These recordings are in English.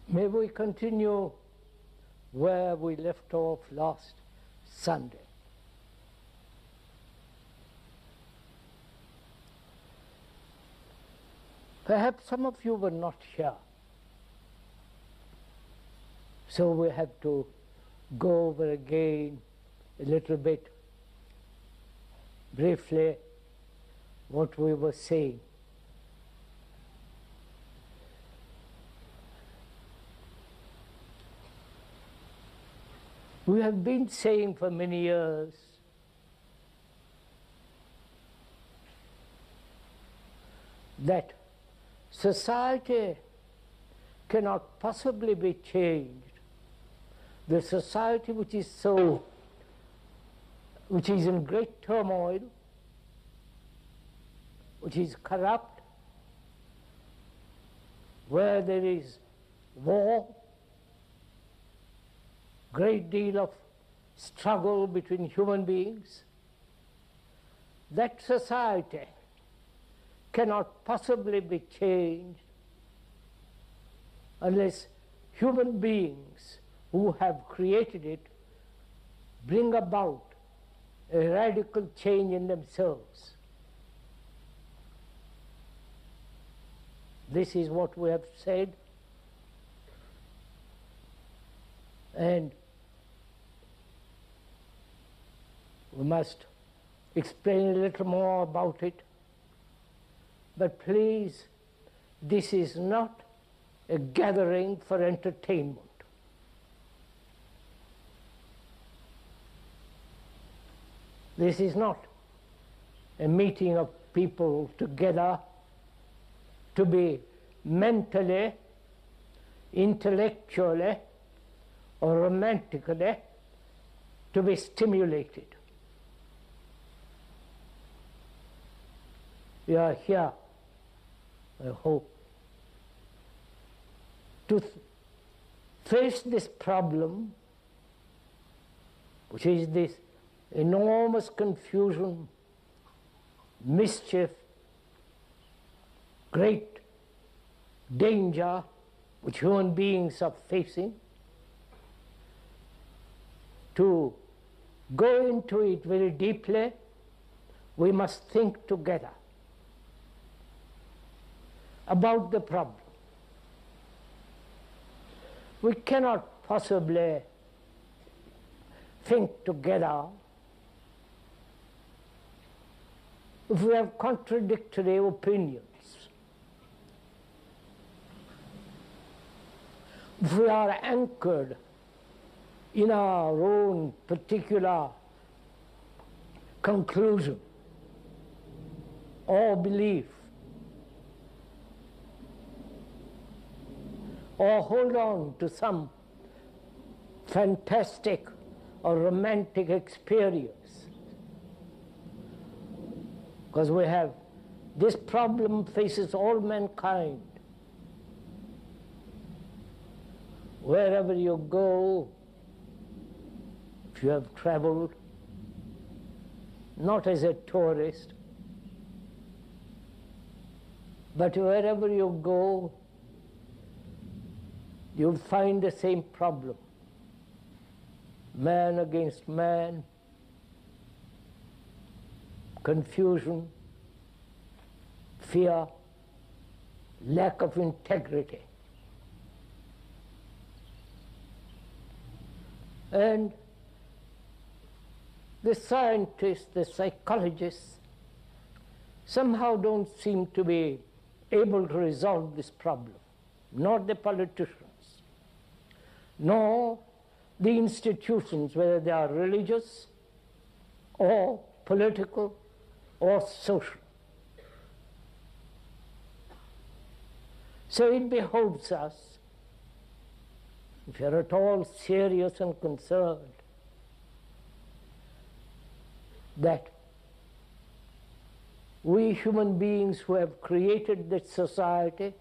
May we continue where we left off last Sunday. Perhaps some of you were not here, so we have to go over again a little bit briefly what we were saying. We have been saying for many years that society cannot possibly be changed. The society which is in great turmoil, which is corrupt, where there is war, great deal of struggle between human beings, that society cannot possibly be changed unless human beings who have created it bring about a radical change in themselves. This is what we have said, and we must explain a little more about it. But please, this is not a gathering for entertainment. This is not a meeting of people together to be mentally, intellectually, or romantically to be stimulated. We are here, I hope, to face this problem, which is this enormous confusion, mischief, great danger which human beings are facing. To go into it very deeply, we must think together about the problem. We cannot possibly think together if we have contradictory opinions, if we are anchored in our own particular conclusion or belief, or hold on to some fantastic or romantic experience. Because we have, this problem faces all mankind. Wherever you go, if you have traveled, not as a tourist, but wherever you go, you'll find the same problem. Man against man, confusion, fear, lack of integrity. And the scientists, the psychologists, somehow don't seem to be able to resolve this problem, nor the politicians, nor the institutions, whether they are religious or political or social. So it behoves us, if you're at all serious and concerned, that we human beings who have created this society,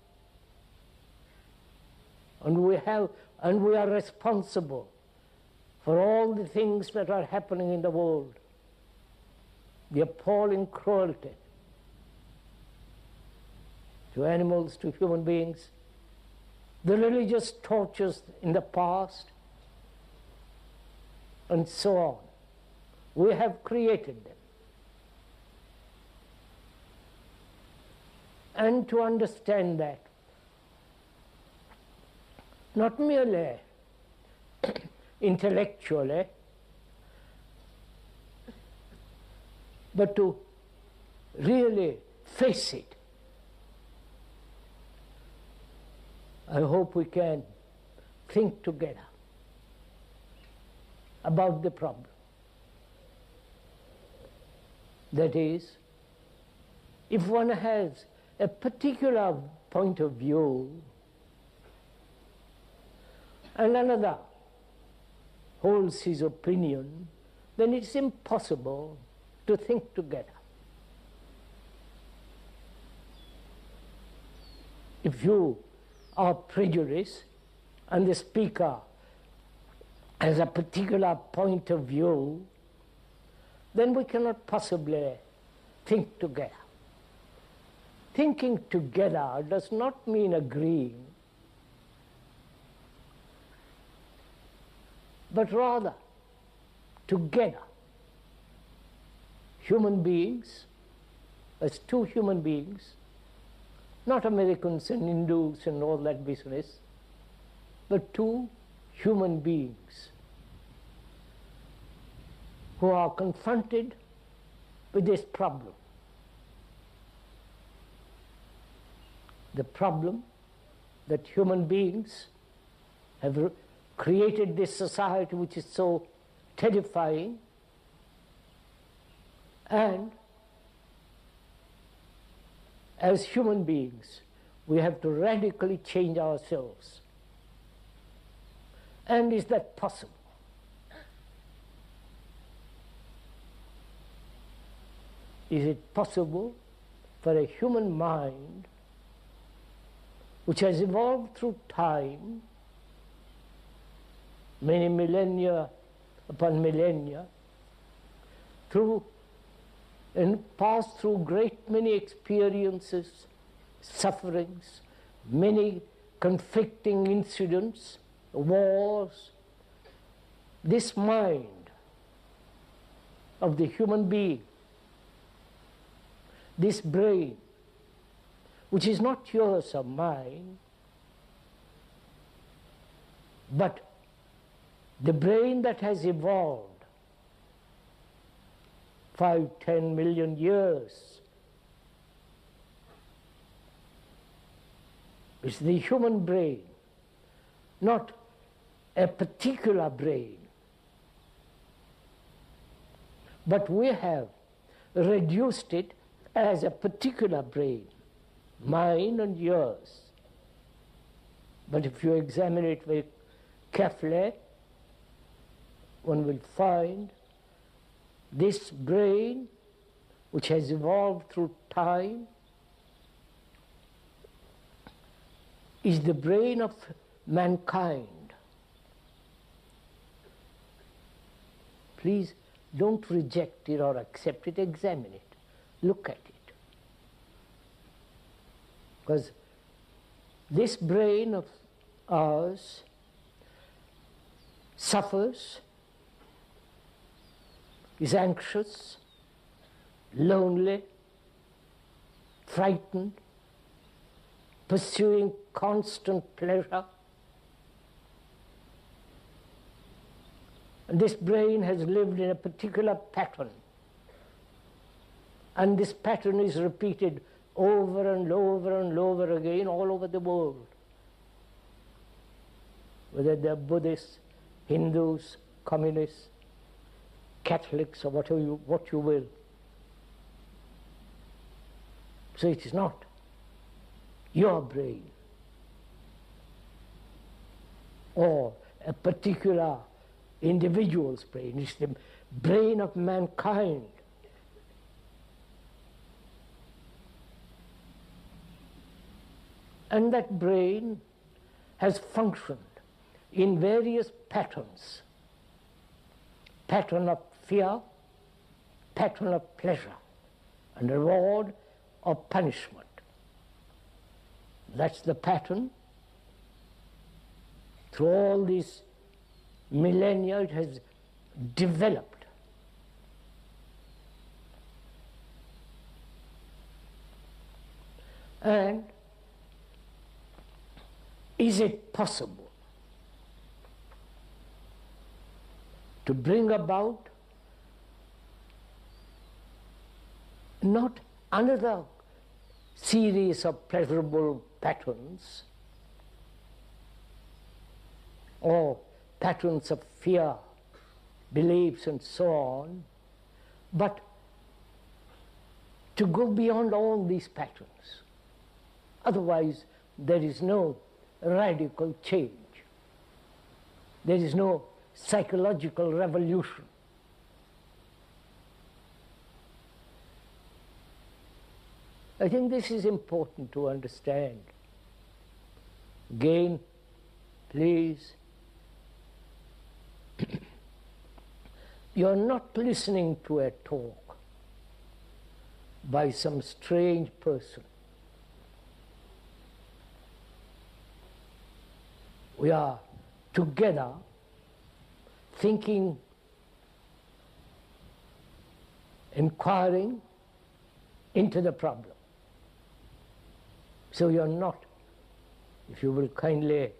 and we are responsible for all the things that are happening in the world, the appalling cruelty to animals, to human beings, the religious tortures in the past, and so on. We have created them. And to understand that, not merely intellectually, but to really face it. I hope we can think together about the problem. That is, if one has a particular point of view and another holds his opinion, then it's impossible to think together. If you are prejudiced and the speaker has a particular point of view, then we cannot possibly think together. Thinking together does not mean agreeing, but rather together. Human beings, as two human beings, not Americans and Hindus and all that business, but two human beings who are confronted with this problem. The problem that human beings have created this society which is so terrifying, and as human beings we have to radically change ourselves. And is that possible? Is it possible for a human mind which has evolved through time, many millennia upon millennia, and passed through great many experiences, sufferings, many conflicting incidents, wars, this mind of the human being, this brain, which is not yours or mine, but the brain that has evolved 5-10 million years. It's the human brain, not a particular brain. But we have reduced it as a particular brain, mine and yours. But if you examine it very carefully, one will find this brain, which has evolved through time, is the brain of mankind. Please don't reject it or accept it, examine it, look at it. Because this brain of ours suffers, is anxious, lonely, frightened, pursuing constant pleasure. And this brain has lived in a particular pattern. And this pattern is repeated over and over and over again all over the world. Whether they're Buddhists, Hindus, communists, Catholics, or what you will. So it is not your brain or a particular individual's brain. It's the brain of mankind. And that brain has functioned in various patterns. Pattern of fear, pattern of pleasure, and reward or punishment. That's the pattern through all these millennia, it has developed. And is it possible to bring about not another series of pleasurable patterns or patterns of fear, beliefs and so on, but to go beyond all these patterns? Otherwise, there is no radical change. There is no psychological revolution. I think this is important to understand. Again, please, you're not listening to a talk by some strange person. We are together thinking, inquiring into the problem. So you're not, if you will kindly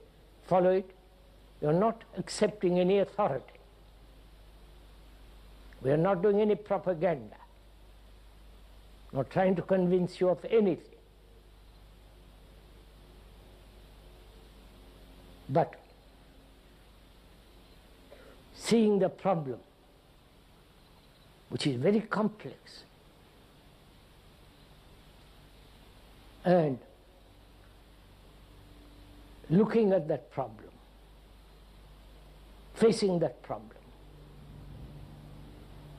follow it, you're not accepting any authority. We are not doing any propaganda, not trying to convince you of anything. But seeing the problem, which is very complex, and looking at that problem, facing that problem,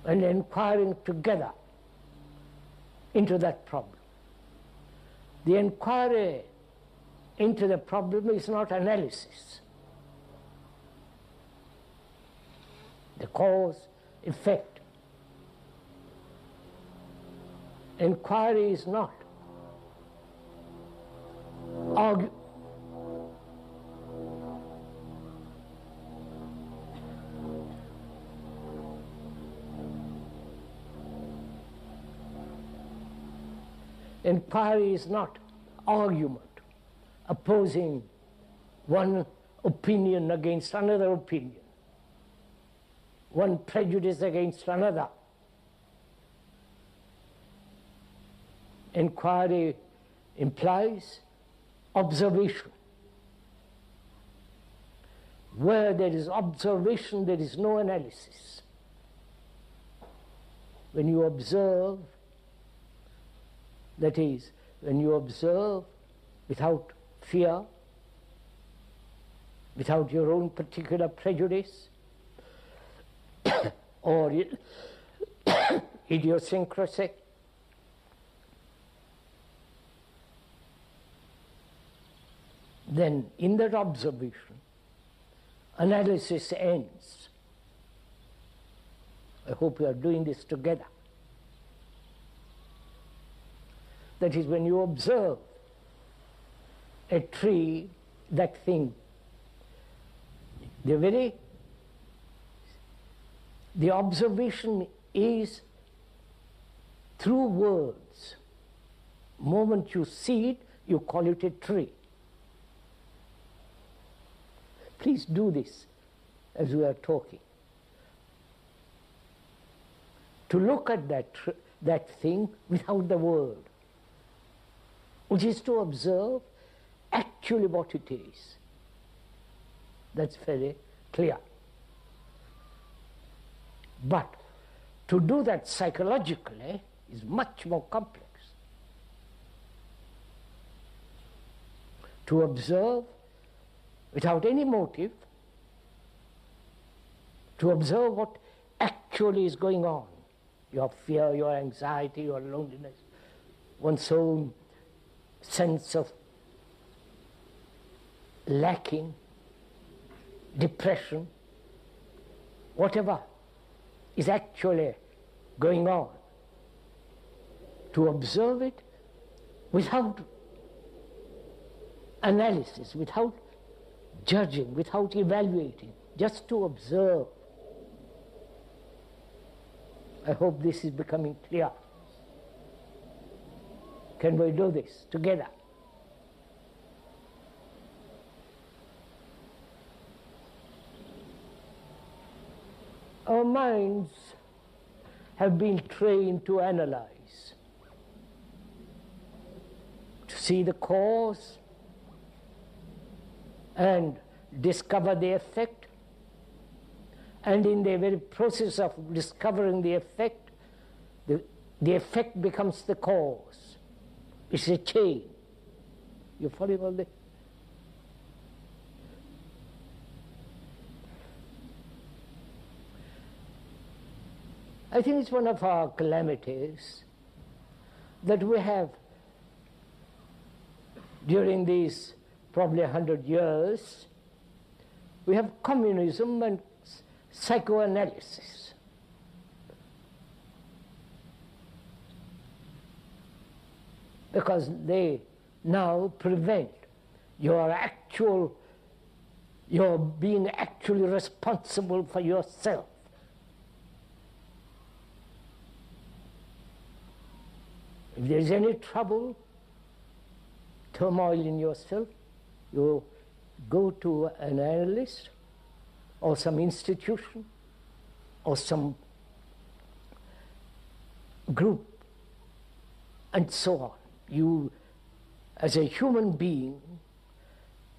and inquiring together into that problem. The inquiry into the problem is not analysis. The cause, effect. Inquiry is not argue. Inquiry is not argument, opposing one opinion against another opinion, one prejudice against another. Inquiry implies observation. Where there is observation, there is no analysis. When you observe, that is, when you observe without fear, without your own particular prejudice or idiosyncrasy, then in that observation, analysis ends. I hope you are doing this together. That is, when you observe a tree, that thing, the observation is through words. The moment you see it, you call it a tree. Please do this as we are talking. To look at that thing without the word, which is to observe actually what it is. That's very clear. But to do that psychologically is much more complex. To observe without any motive, to observe what actually is going on, your fear, your anxiety, your loneliness, one's own sense of lacking, depression, whatever is actually going on, to observe it without analysis, without judging, without evaluating, just to observe. I hope this is becoming clear. Can we do this together? Our minds have been trained to analyze, to see the cause and discover the effect, and in the very process of discovering the effect, the effect becomes the cause. It's a chain. You following all this? I think it's one of our calamities that we have, during these probably 100 years, we have communism and psychoanalysis. Because they now prevent your being actually responsible for yourself. If there is any trouble, turmoil in yourself, you go to an analyst or some institution or some group, and so on. You, as a human being,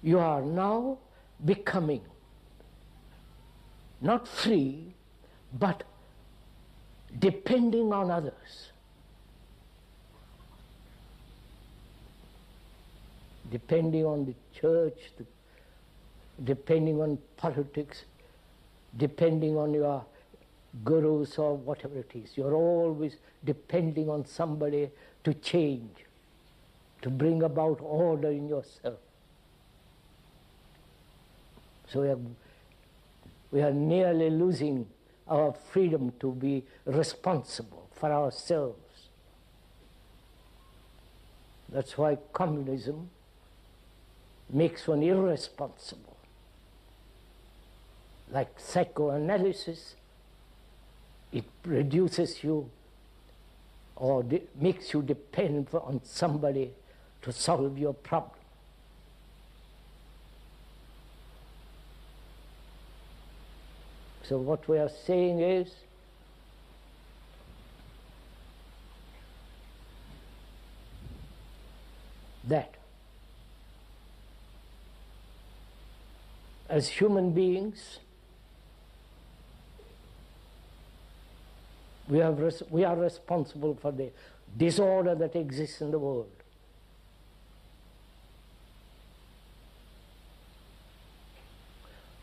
you are now becoming not free, but depending on others. Depending on the church, depending on politics, depending on your gurus or whatever it is. You're always depending on somebody to change, to bring about order in yourself. So we are nearly losing our freedom to be responsible for ourselves. That's why communism makes one irresponsible. Like psychoanalysis, it reduces you or makes you depend on somebody to solve your problem. So what we are saying is, that as human beings, we are responsible for the disorder that exists in the world.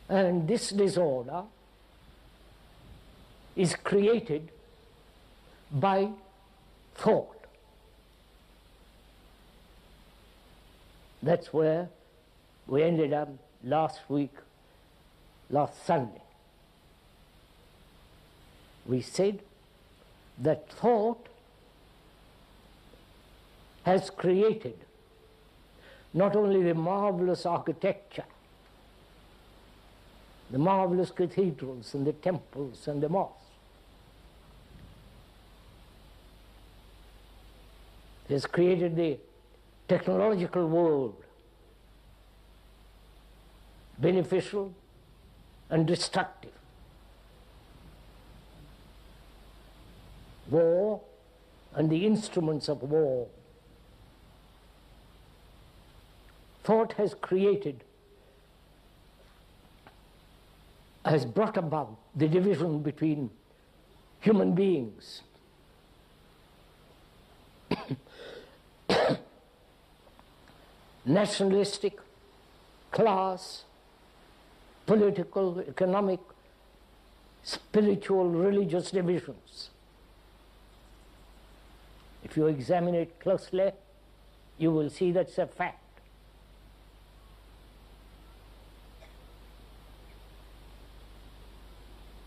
And this disorder is created by thought. That's where we ended up last Sunday. We said that thought has created not only the marvelous architecture, the marvelous cathedrals and the temples and the mosques, it has created the technological world, beneficial and destructive. War and the instruments of war. Thought has brought about the division between human beings. Nationalistic, class, political, economic, spiritual, religious divisions. If you examine it closely, you will see that's a fact.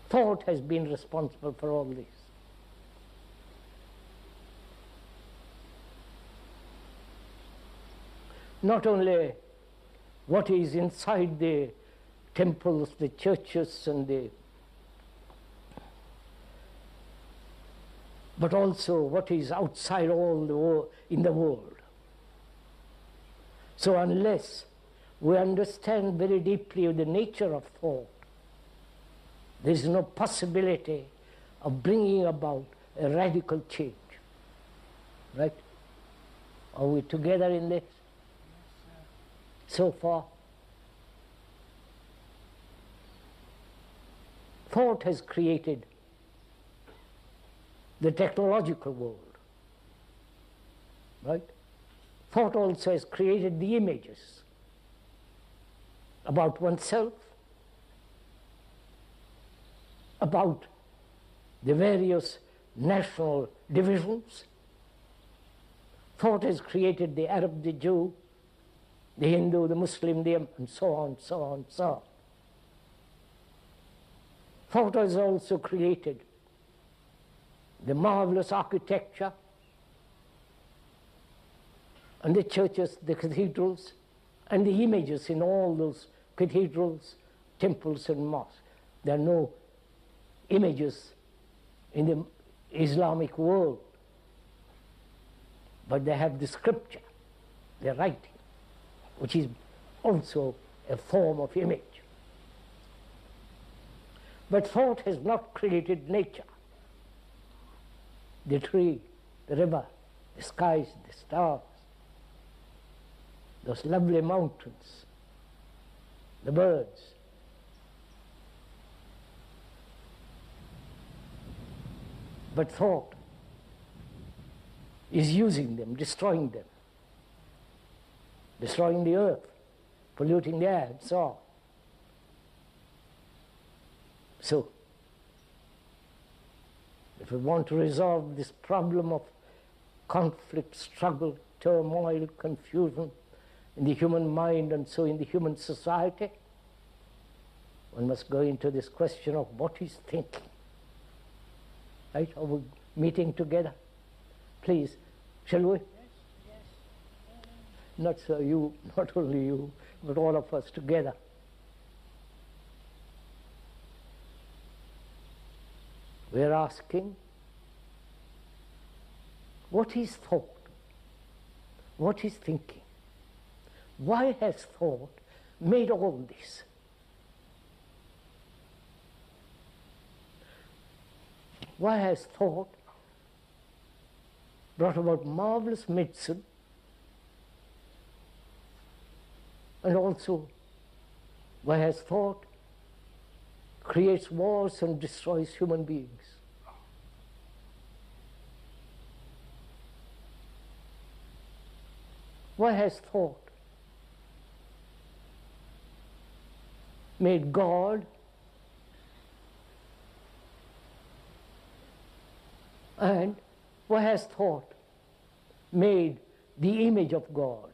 Thought has been responsible for all this. Not only what is inside the temples, the churches, but also what is outside in the world. So unless we understand very deeply the nature of thought, there is no possibility of bringing about a radical change. Right? Are we together in this? So far? Thought has created the technological world. Right? Thought also has created the images about oneself, about the various national divisions. Thought has created the Arab, the Jew, the Hindu, the Muslim, and so on, so on, so on. Thought has also created the marvelous architecture and the churches, the cathedrals, and the images in all those cathedrals, temples, and mosques. There are no images in the Islamic world, but they have the scripture, the writing, which is also a form of image. But thought has not created nature. The tree, the river, the skies, the stars, those lovely mountains, the birds. But thought is using them, destroying them, destroying the earth, polluting the air, and so on. So, if we want to resolve this problem of conflict, struggle, turmoil, confusion in the human mind and so in the human society, one must go into this question of what is thinking. Right? Are we meeting together? Please, shall we? Yes, yes. Not so you, not only you, but all of us together. We are asking, what is thought? What is thinking? Why has thought made all this? Why has thought brought about marvelous medicine and also why has thought creates wars and destroys human beings? Why has thought made God and why has thought made the image of God?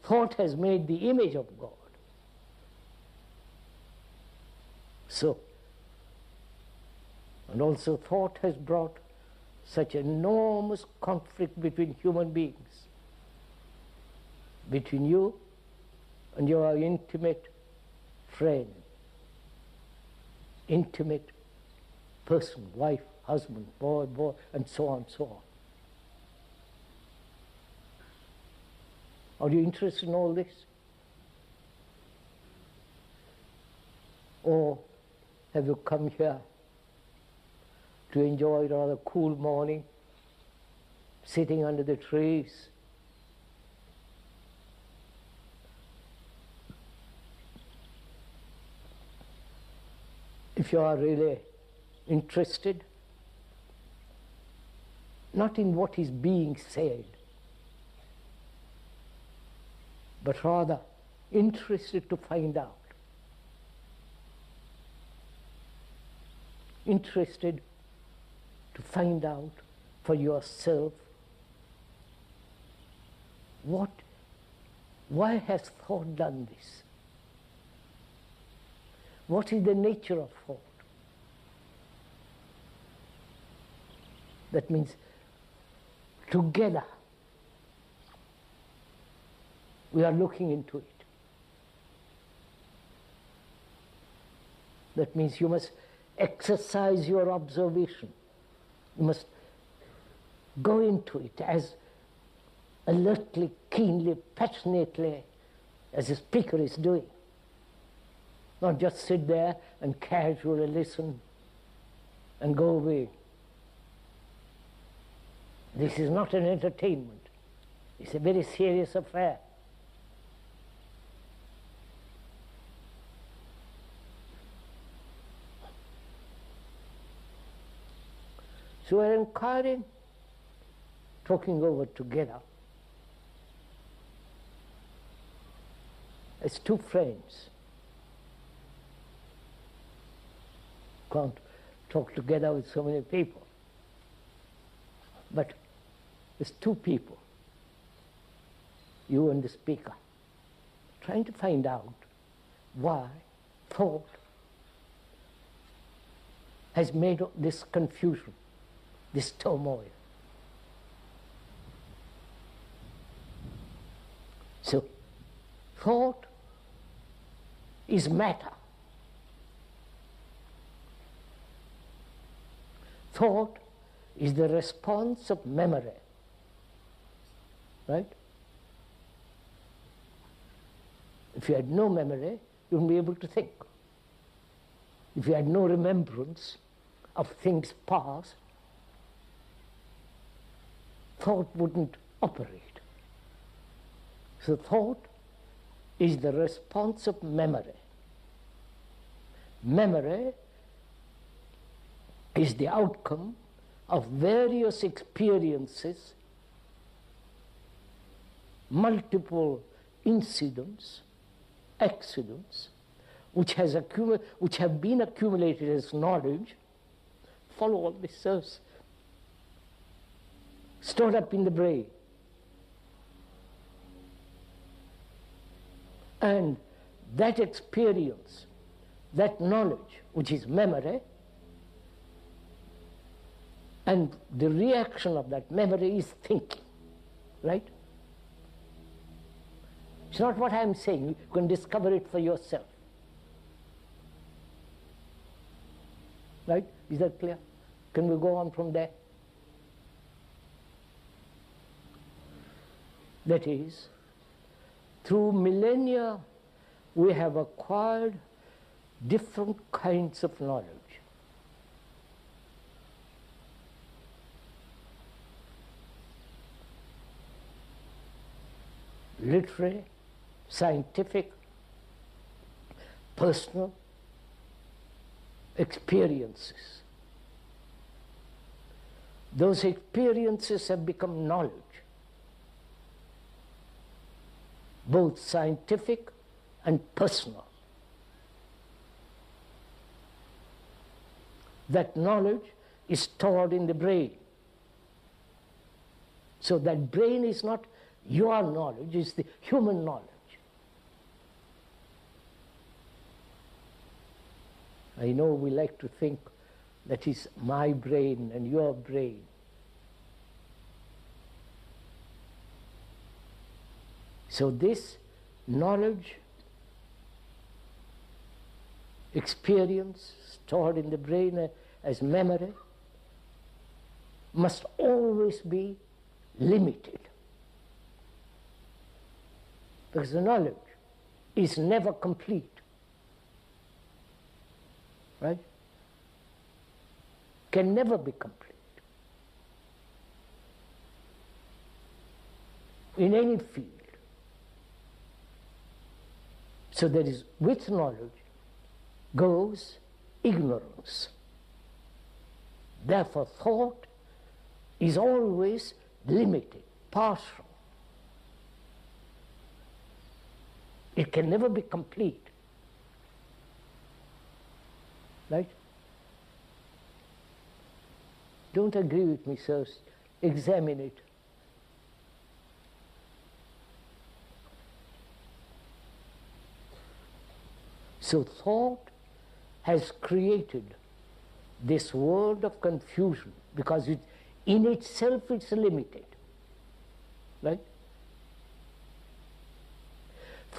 Thought has made the image of God. So, and also thought has brought such enormous conflict between human beings, between you and your intimate friend, intimate person, wife, husband, boy, and so on, so on. Are you interested in all this? Or have you come here to enjoy a rather cool morning, sitting under the trees? If you are really interested, not in what is being said, but rather interested to find out, interested to find out for yourself why has thought done this? What is the nature of thought? That means together We are looking into it. That means you must exercise your observation. You must go into it as alertly, keenly, passionately as a speaker is doing. Not just sit there and casually listen and go away. This is not an entertainment. It's a very serious affair. So we're inquiring, talking over together as two friends. Can't talk together with so many people. But as two people, you and the speaker, trying to find out why thought has made this confusion, this turmoil. So, thought is matter. Thought is the response of memory, right? If you had no memory, you wouldn't be able to think. If you had no remembrance of things past, thought wouldn't operate. So thought is the response of memory. Memory is the outcome of various experiences, multiple incidents, accidents, which have been accumulated as knowledge. Follow all this, stored up in the brain. And that experience, that knowledge, which is memory, and the reaction of that memory is thinking, right? It's not what I'm saying. You can discover it for yourself. Right? Is that clear? Can we go on from there? That is, through millennia, we have acquired different kinds of knowledge. Literary, scientific, personal experiences. Those experiences have become knowledge, both scientific and personal. That knowledge is stored in the brain. So that brain is not your knowledge, it's the human knowledge. I know we like to think that is my brain and your brain. So this knowledge, experience stored in the brain as memory must always be limited. Because the knowledge is never complete. Right? Can never be complete. In any field. So there is, with knowledge goes ignorance. Therefore thought is always limited, partial. It can never be complete. Right? Don't agree with me, sirs. Examine it. So thought has created this world of confusion because in itself it's limited. Right?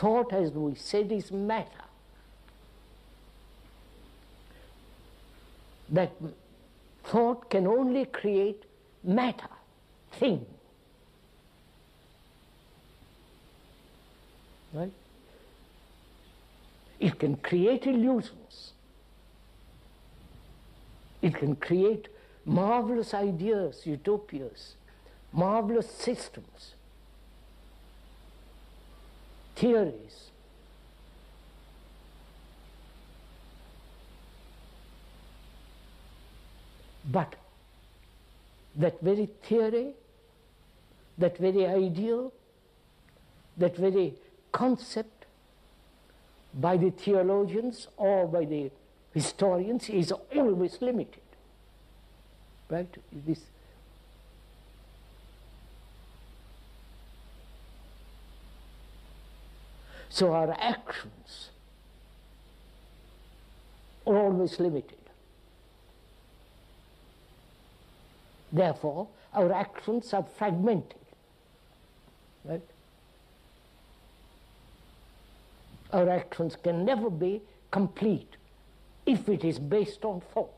thought, as we said, is matter. That thought can only create matter, thing. Right? It can create illusions. It can create marvelous ideas, utopias, marvelous systems, theories. But that very theory, that very ideal, that very concept by the theologians or by the historians is always limited. Right? This. So our actions are always limited. Therefore, our actions are fragmented. Right? Our actions can never be complete if it is based on thought.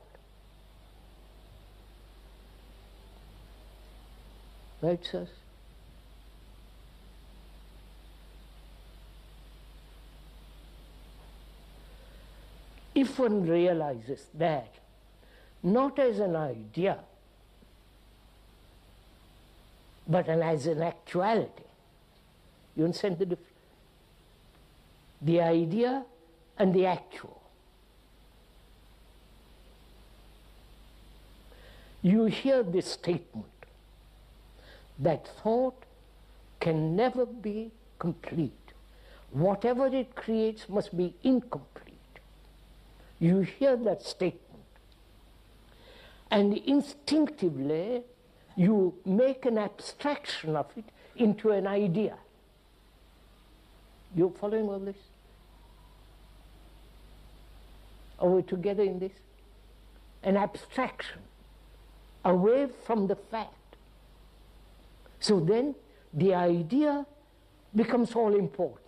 Right, sirs? If one realizes that, not as an idea, but as an actuality, you understand the difference? The idea and the actual. You hear this statement that thought can never be complete. Whatever it creates must be incomplete. You hear that statement, and instinctively you make an abstraction of it into an idea. You following all this? Are we together in this? An abstraction away from the fact. So then the idea becomes all important.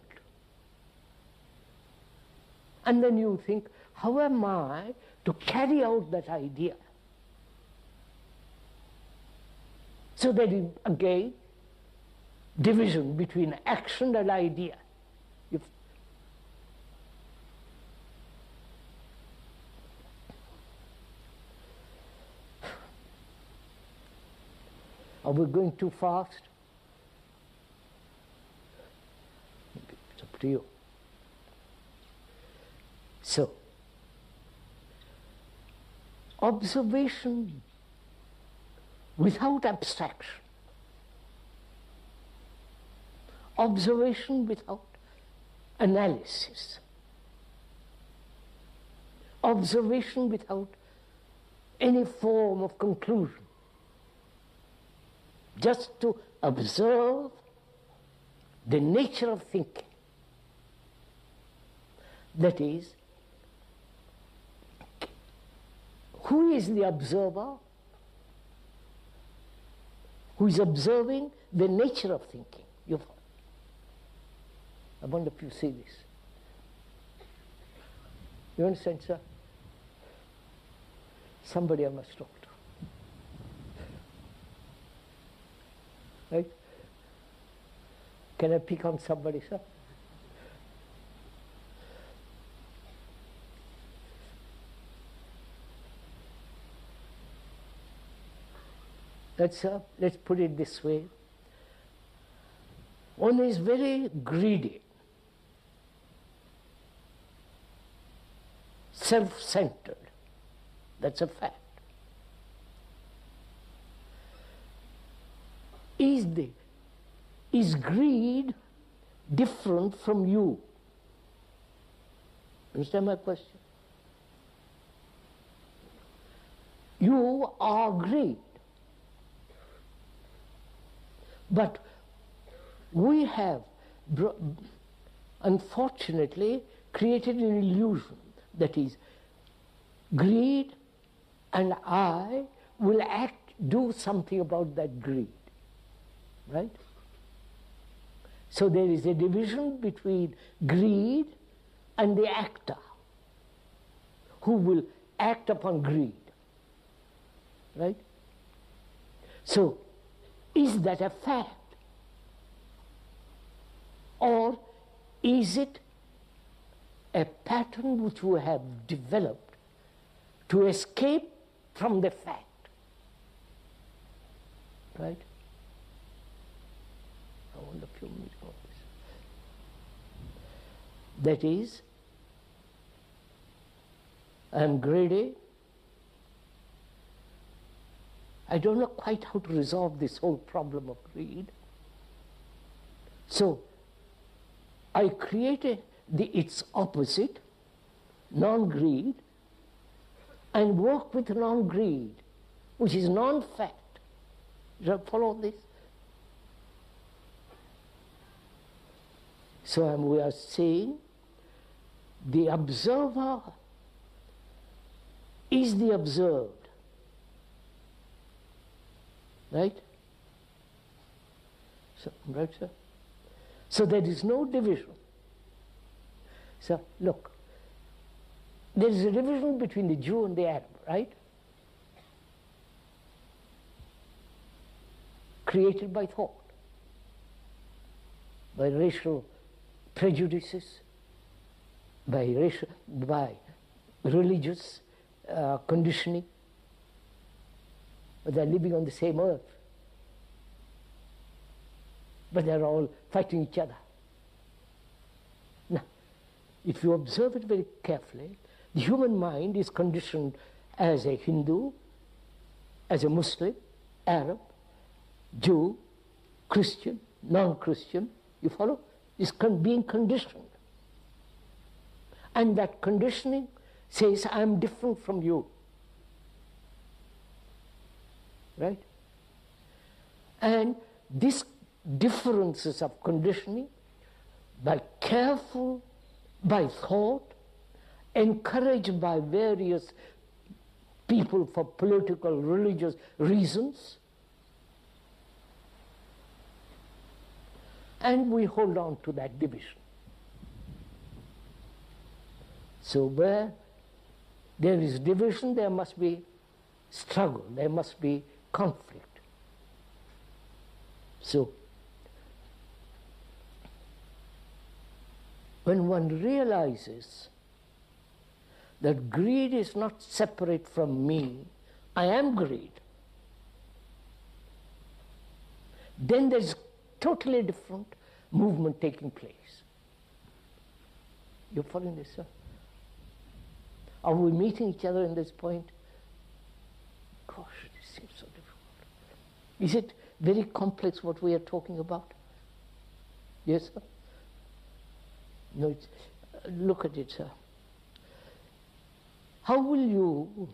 And then you think, how am I to carry out that idea? So there is again division between action and idea. Are we going too fast? It's up to you. So, observation without abstraction, observation without analysis, observation without any form of conclusion, just to observe the nature of thinking. That is, who is the observer? Who is observing the nature of thinking? I wonder if you see this. You understand, sir? Somebody I must talk to. Right? Can I pick on somebody, sir? Let's put it this way. One is very greedy, self-centered. That's a fact. Is greed different from you? Understand my question? You are greed. But we have, unfortunately, created an illusion that is, greed and I will do something about that greed. Right? So there is a division between greed and the actor who will act upon greed. Right? So, is that a fact? Or is it a pattern which we have developed to escape from the fact? Right? I want a few minutes on this. That is, I am greedy. I don't know quite how to resolve this whole problem of greed. So, I created its opposite, non-greed, and work with non-greed, which is non-fact. Do you follow this? So we are saying the observer is the observed. Right? So, right, sir? So there is no division. So, look, there is a division between the Jew and the Arab, right? Created by thought, by racial prejudices, by religious conditioning. But they're living on the same earth. But they're all fighting each other. Now, if you observe it very carefully, the human mind is conditioned as a Hindu, as a Muslim, Arab, Jew, Christian, non-Christian, you follow? Is being conditioned. And that conditioning says, I am different from you. Right? And these differences of conditioning, by thought, encouraged by various people for political, religious reasons, and we hold on to that division. So where there is division, there must be struggle, there must be conflict. So, when one realizes that greed is not separate from me, I am greed, then there is totally different movement taking place. You're following this, sir? Are we meeting each other in this point? Gosh, this seems so difficult. Is it very complex what we are talking about? Yes, sir? No, it's, look at it, sir. How will you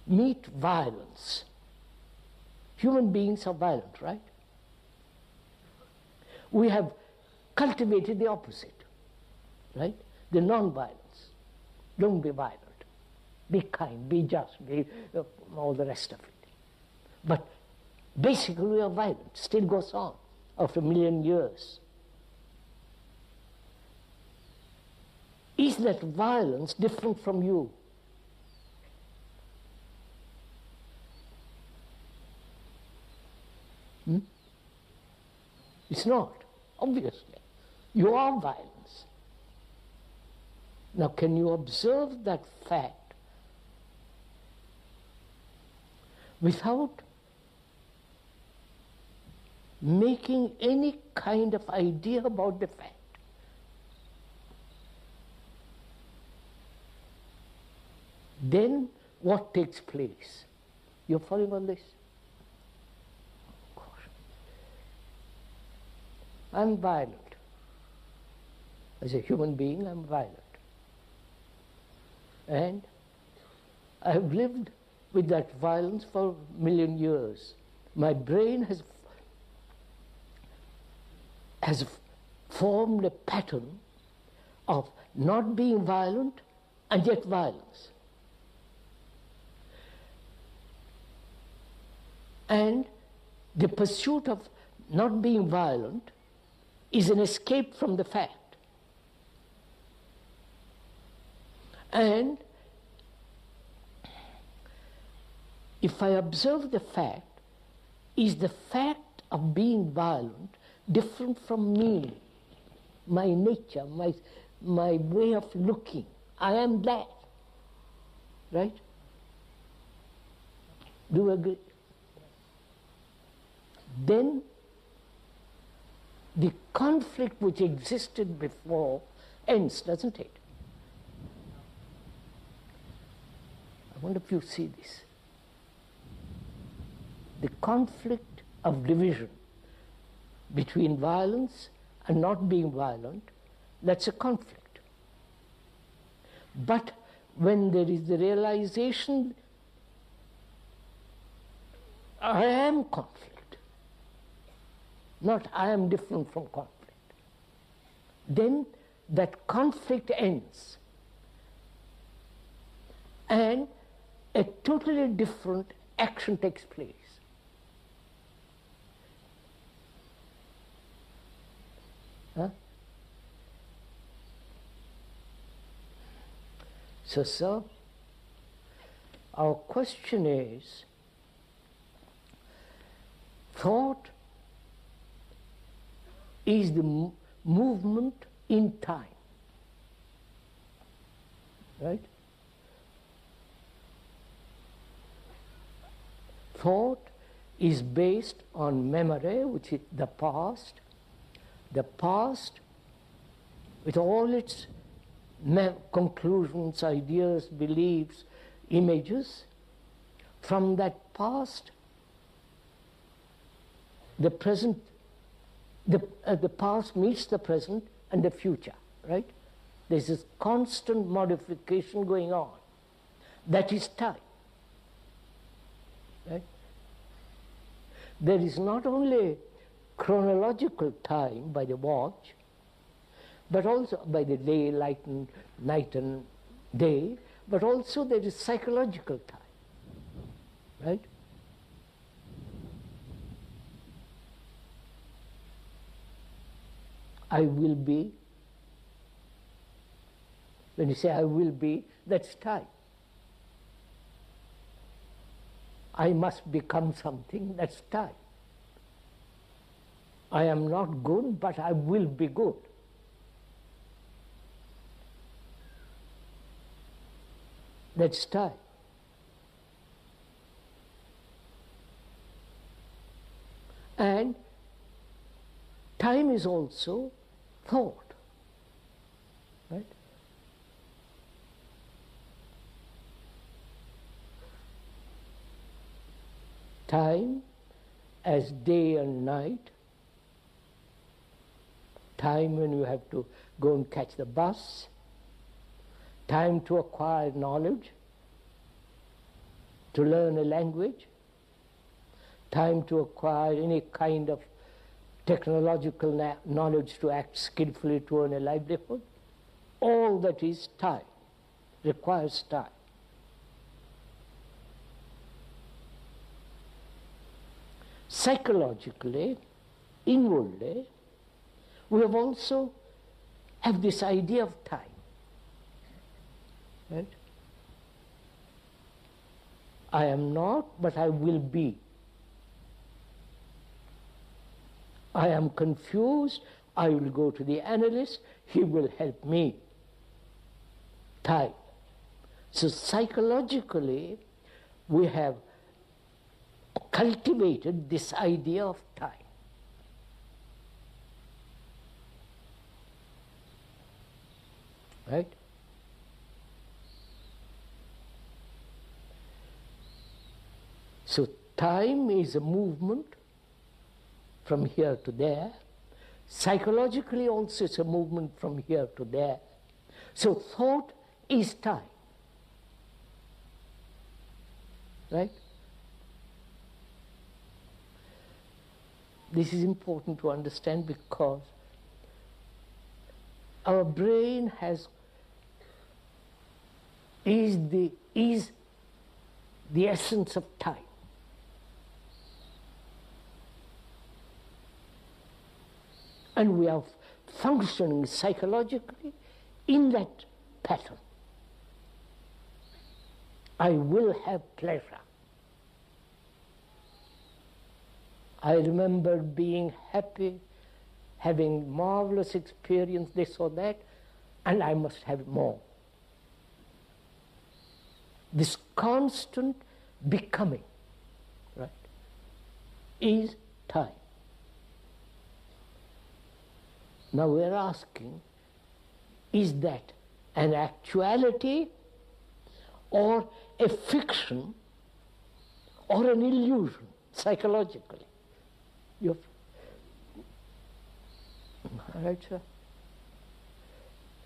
meet violence? Human beings are violent, right? We have cultivated the opposite, right? The non-violence. Don't be violent. Be kind, be just, be all the rest of it. But basically we are violent. Still goes on after 1 million years. Is that violence different from you? It's not, obviously. You are violence. Now, can you observe that fact without making any kind of idea about the fact? Then what takes place? You're following on this? Of course. I'm violent. As a human being, I'm violent. And I have lived with that violence for 1 million years. My brain has formed a pattern of not being violent and yet violence. And the pursuit of not being violent is an escape from the fact. And if I observe the fact, is the fact of being violent different from me, my nature, my way of looking? I am that, right? Do you agree? Then the conflict which existed before ends, doesn't it? I wonder if you see this. The conflict of division between violence and not being violent, that's a conflict. But when there is the realization, I am conflict, not I am different from conflict, then that conflict ends. And a totally different action takes place. Huh? So, sir, our question is, thought is the movement in time, right? Thought is based on memory, which is the past. The past, with all its conclusions, ideas, beliefs, images, from that past, the present, the past meets the present and the future, right? There's this constant modification going on. That is time. Right? There is not only chronological time by the watch, but also by the day, night and day, but also there is psychological time, right? I will be, when you say I will be, that's time. I must become something, that's time. I am not good, but I will be good. That's time. And time is also thought, right? Time as day and night, time when you have to go and catch the bus, time to acquire knowledge, to learn a language, time to acquire any kind of technological knowledge to act skillfully to earn a livelihood. All that is time, requires time. Psychologically, inwardly, we have also have this idea of time, right? I am not, but I will be. I am confused, I will go to the analyst, he will help me. Time. So psychologically, we have cultivated this idea of time. Right? So time is a movement from here to there. Psychologically also it's a movement from here to there. So thought is time. Right? This is important to understand because our brain is the essence of time. And we are functioning psychologically in that pattern. I will have pleasure. I remember being happy, having marvelous experience, this or that, and I must have more. This constant becoming, right, is time. Now we're asking, is that an actuality or a fiction or an illusion psychologically? All right, sir?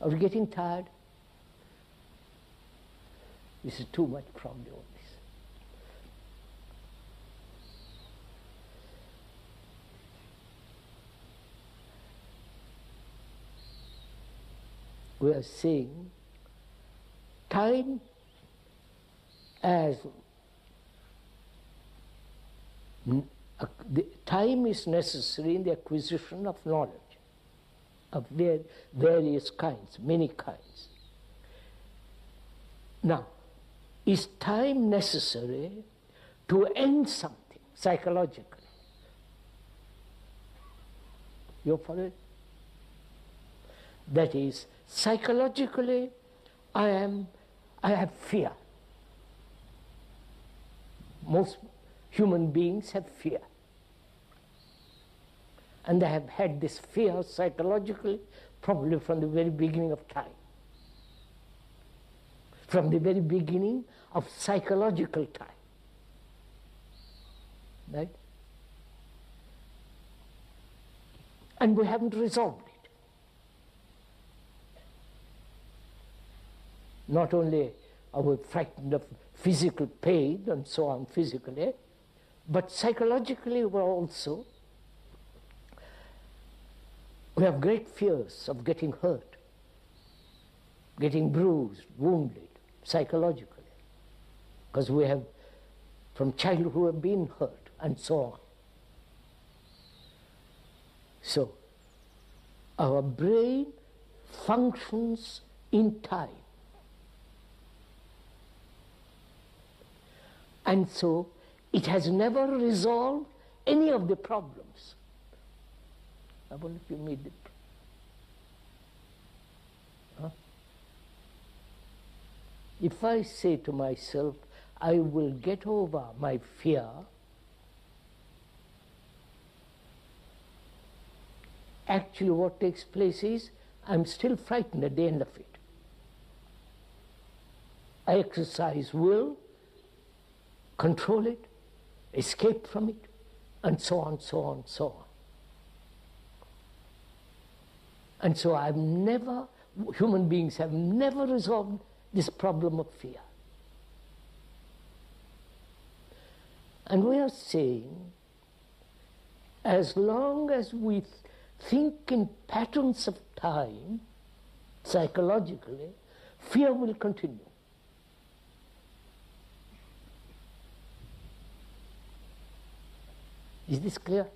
Are we getting tired? This is too much probably all this. We are saying time as time is necessary in the acquisition of knowledge of various kinds, many kinds. Now, is time necessary to end something psychologically? You follow it? That is, psychologically, I have fear. Most human beings have fear. And they have had this fear psychologically probably from the very beginning of time. From the very beginning of psychological time. Right? And we haven't resolved it. Not only are we frightened of physical pain and so on physically, but psychologically we have great fears of getting hurt, getting bruised, wounded, psychologically, because we have from childhood been hurt and so on. So, our brain functions in time. And so, it has never resolved any of the problems. I wonder if you made it. Huh? If I say to myself, I will get over my fear, actually what takes place is, I'm still frightened at the end of it. I exercise will, control it, escape from it, and so on, so on, so on. And so human beings have never resolved this problem of fear. And we are saying, as long as we think in patterns of time, psychologically, fear will continue. Is this clear?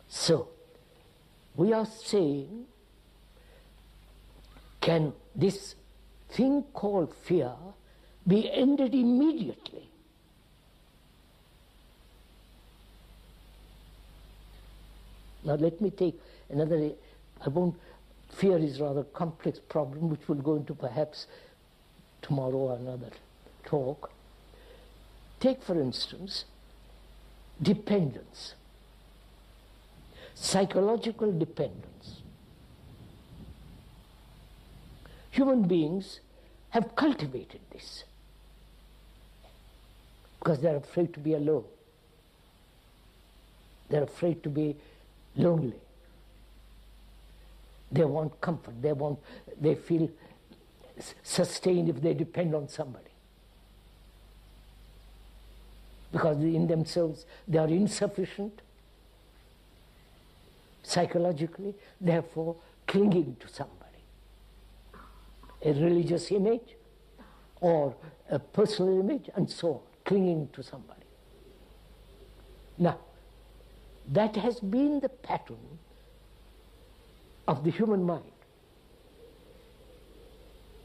So, we are saying, can this thing called fear be ended immediately? Now let me take another, fear is a rather complex problem which we'll go into perhaps tomorrow or another talk. Take for instance, dependence. Psychological dependence. Human beings have cultivated this because they're afraid to be alone. They're afraid to be lonely. They want comfort. They feel sustained if they depend on somebody. Because in themselves they are insufficient psychologically, therefore clinging to somebody. A religious image or a personal image and so on, clinging to somebody. Now, that has been the pattern of the human mind,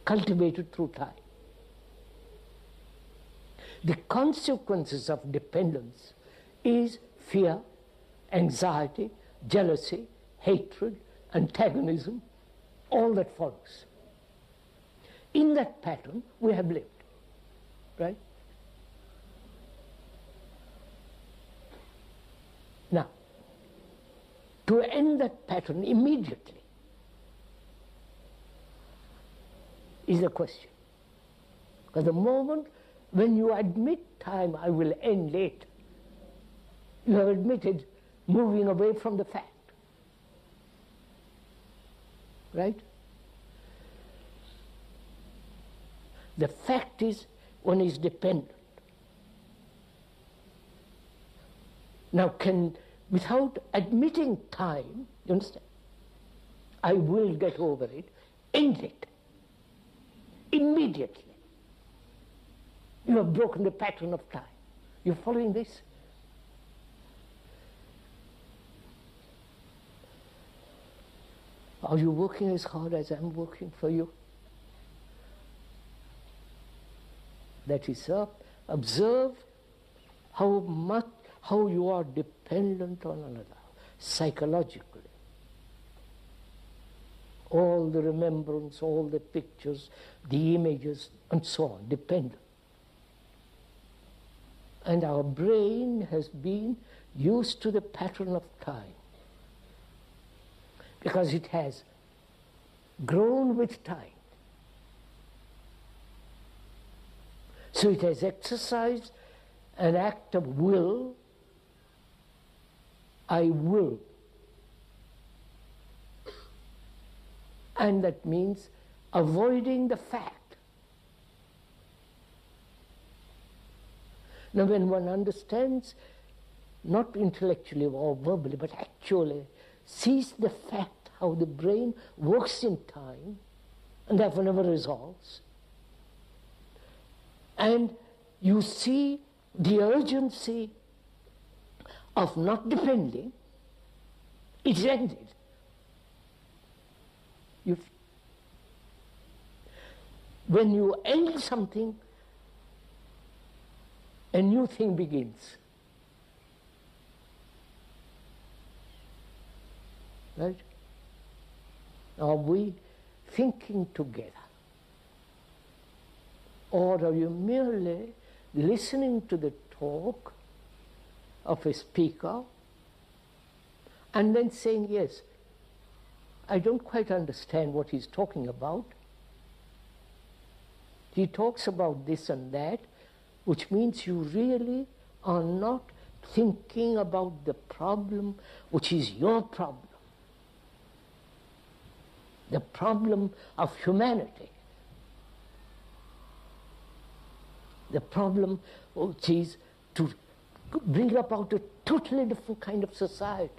cultivated through time. The consequences of dependence is fear, anxiety, jealousy, hatred, antagonism, all that follows. In that pattern we have lived, right? Now, to end that pattern immediately is the question. Because the moment when you admit time, I will end later, you have admitted moving away from the fact. Right? The fact is one is dependent. Now without admitting time, you understand, I will get over it, end it immediately. You have broken the pattern of time. You're following this? Are you working as hard as I'm working for you? That is, observe how you are dependent on another, psychologically. All the remembrance, all the pictures, the images, and so on, dependent. And our brain has been used to the pattern of time, because it has grown with time. So it has exercised an act of will. I will. And that means avoiding the fact. Now when one understands, not intellectually or verbally, but actually sees the fact how the brain works in time and therefore never resolves, and you see the urgency of not depending, it's ended. When you end something, a new thing begins. Right? Are we thinking together? Or are you merely listening to the talk of a speaker and then saying, yes, I don't quite understand what he's talking about. He talks about this and that, which means you really are not thinking about the problem which is your problem, the problem of humanity, the problem which is to bring about a totally different kind of society.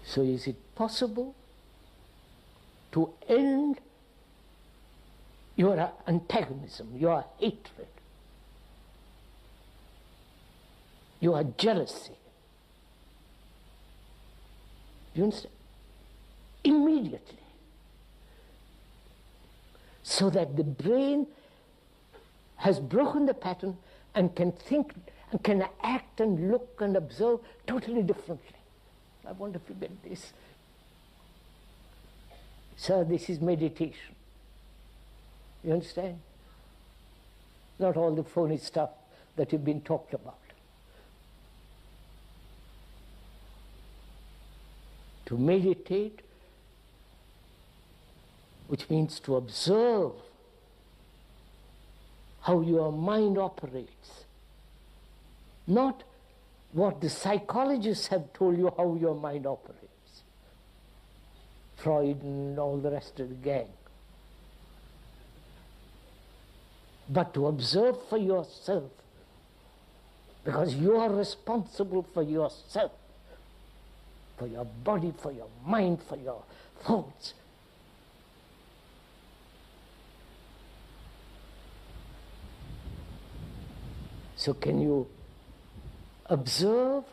So is it possible to end your antagonism, your hatred, your jealousy? Do you understand? Immediately. So that the brain has broken the pattern and can think and can act and look and observe totally differently. I want to forget this. So this is meditation. You understand? Not all the phony stuff that you've been talked about. To meditate, which means to observe how your mind operates, not what the psychologists have told you how your mind operates, Freud and all the rest of the gang, but to observe for yourself, because you are responsible for yourself, for your body, for your mind, for your thoughts. So can you observe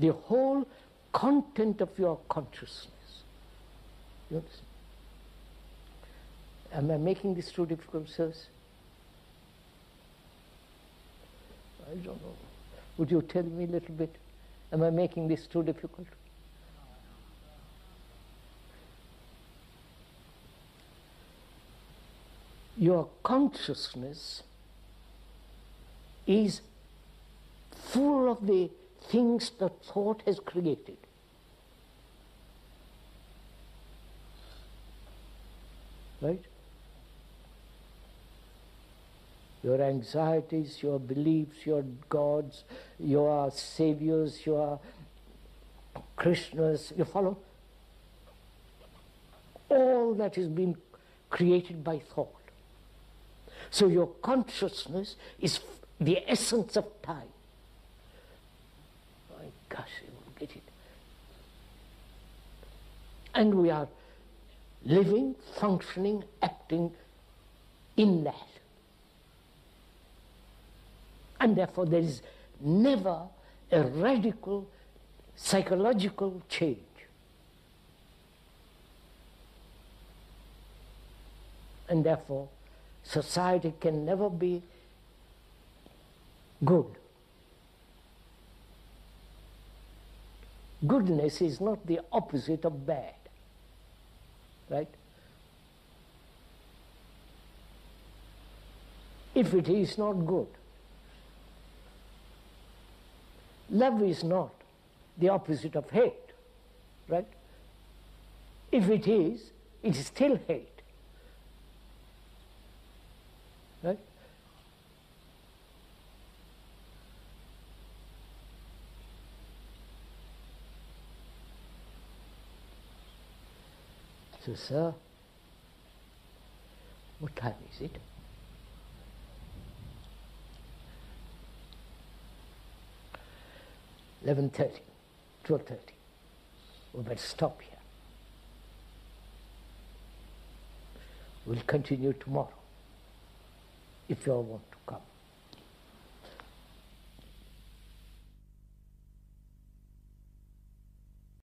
the whole content of your consciousness? You understand? Am I making this too difficult, sirs? I don't know. Would you tell me a little bit? Am I making this too difficult? Your consciousness is full of the things that thought has created. Right? Your anxieties, your beliefs, your gods, your saviors, your Krishnas, you follow? All that has been created by thought. So your consciousness is the essence of time. My gosh, you will get it. And we are living, functioning, acting in that. And therefore there is never a radical psychological change. And therefore society can never be good. Goodness is not the opposite of bad. Right? If it is not good, love is not the opposite of hate, right? If it is still hate, right? So, sir, what time is it? 11:30, 12:30. We better stop here. We'll continue tomorrow, if you all want to come.